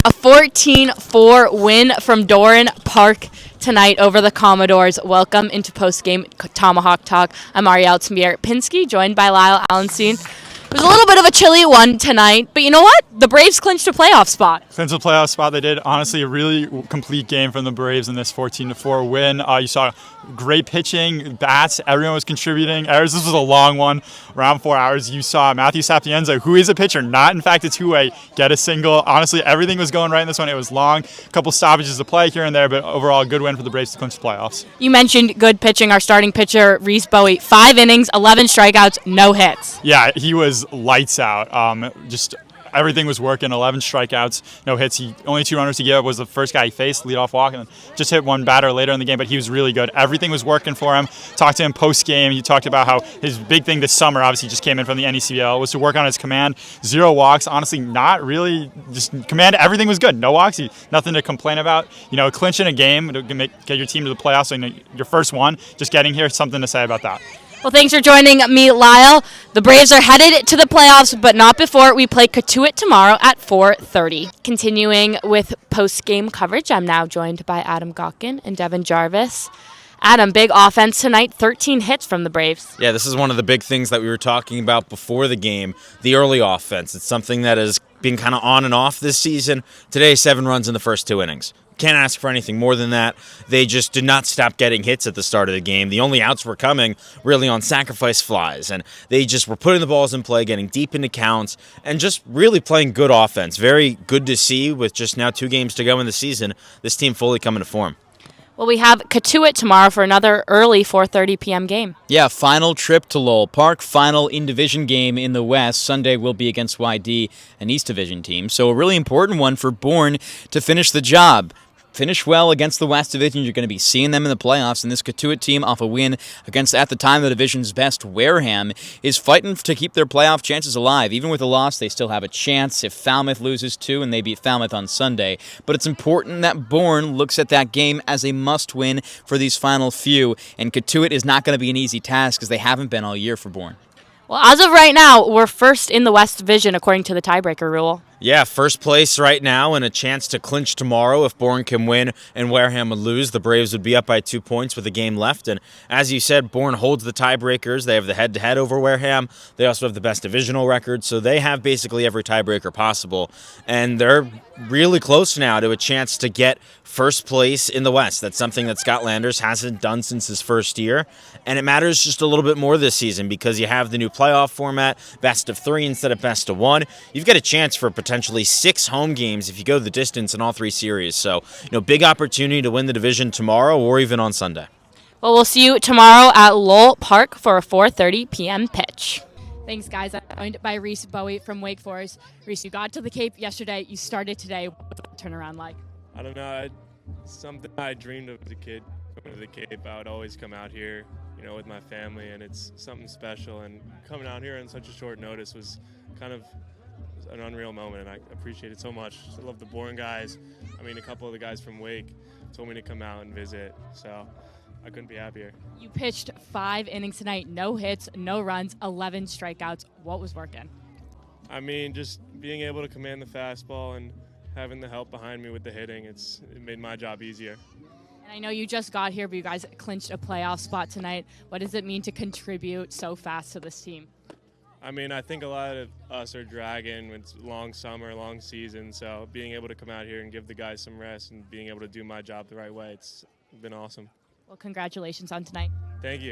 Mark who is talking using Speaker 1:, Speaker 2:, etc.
Speaker 1: A 14-4 win from Doran Park tonight over the Commodores. Welcome into Postgame Tomahawk Talk. I'm Ariel Pinsky, joined by Lyle Allenstein. It was a little bit of a chilly one tonight, but you know what? The Braves clinched a playoff spot.
Speaker 2: Clinched a playoff spot. They did. Honestly, a really complete game from the Braves in this 14-4 win. You saw great pitching, bats. Everyone was contributing. This was a long one, around 4 hours. You saw Matthew Sapienza, who is a pitcher, not in fact a two-way, get a single. Honestly, everything was going right in this one. It was long, a couple stoppages to play here and there, but overall, a good win for the Braves to clinch the playoffs.
Speaker 1: You mentioned good pitching. Our starting pitcher, Rhys Bowie, 5 innings, 11 strikeouts, no hits.
Speaker 2: Yeah, he was lights out. Just everything was working. 11 strikeouts, no hits. Only 2 runners he gave up was the first guy he faced, leadoff walk, and just hit one batter later in the game. But he was really good. Everything was working for him. Talked to him post game. He talked about how his big thing this summer, obviously just came in from the NECBL, was to work on his command. 0 walks. Honestly, not really. Just command. Everything was good. No walks. Nothing to complain about. Clinching a game to get your team to the playoffs. So, your first one. Just getting here. Something to say about that.
Speaker 1: Well, thanks for joining me, Lyle. The Braves are headed to the playoffs, but not before we play Cotuit tomorrow at 4:30. Continuing with post-game coverage, I'm now joined by Adam Gawkin and Devin Jarvis. Adam, big offense tonight, 13 hits from the Braves.
Speaker 3: Yeah, this is one of the big things that we were talking about before the game, the early offense. It's something that has been kind of on and off this season. Today, 7 runs in the first 2 innings. Can't ask for anything more than that. They just did not stop getting hits at the start of the game. The only outs were coming really on sacrifice flies, and they just were putting the balls in play, getting deep into counts, and just really playing good offense. Very good to see with just now 2 games to go in the season, this team fully coming to form.
Speaker 1: Well, we have Cotuit tomorrow for another early 4:30 p.m. game.
Speaker 4: Yeah, final trip to Lowell Park, final in-division game in the West. Sunday will be against YD, an East Division team. So a really important one for Bourne to finish the job. Finish well against the West Division. You're going to be seeing them in the playoffs, and this Cotuit team off a win against, at the time, the division's best Wareham is fighting to keep their playoff chances alive. Even with a loss, they still have a chance if Falmouth loses too, and they beat Falmouth on Sunday. But it's important that Bourne looks at that game as a must-win for these final few, and Cotuit is not going to be an easy task because they haven't been all year for Bourne.
Speaker 1: Well, as of right now, we're first in the West Division according to the tiebreaker rule.
Speaker 3: Yeah, first place right now and a chance to clinch tomorrow. If Bourne can win and Wareham would lose, the Braves would be up by 2 points with a game left. And as you said, Bourne holds the tiebreakers. They have the head-to-head over Wareham. They also have the best divisional record, so they have basically every tiebreaker possible. And they're really close now to a chance to get first place in the West. That's something that Scott Landers hasn't done since his first year. And it matters just a little bit more this season because you have the new playoff format, best of 3 instead of best of 1. You've got a chance for potentially 6 home games if you go the distance in all 3 series. So, big opportunity to win the division tomorrow or even on Sunday.
Speaker 1: Well, we'll see you tomorrow at Lowell Park for a 4:30 p.m. pitch. Thanks, guys. I'm joined by Rhys Bowie from Wake Forest. Rhys, you got to the Cape yesterday. You started today. What's the turnaround like?
Speaker 5: I don't know. Something I dreamed of as a kid. Going to the Cape, I would always come out here, with my family, and it's something special. And coming out here on such a short notice was kind of an unreal moment, and I appreciate it so much. I love the Bourne guys. A couple of the guys from Wake told me to come out and visit, so I couldn't be happier.
Speaker 1: You pitched 5 innings tonight, no hits, no runs, 11 strikeouts. What was working?
Speaker 5: Just being able to command the fastball and having the help behind me with the hitting, it made my job easier.
Speaker 1: And I know you just got here, but you guys clinched a playoff spot tonight. What does it mean to contribute so fast to this team?
Speaker 5: I think a lot of us are dragging. It's long summer, long season, so being able to come out here and give the guys some rest and being able to do my job the right way, it's been awesome.
Speaker 1: Well, congratulations on tonight.
Speaker 5: Thank you.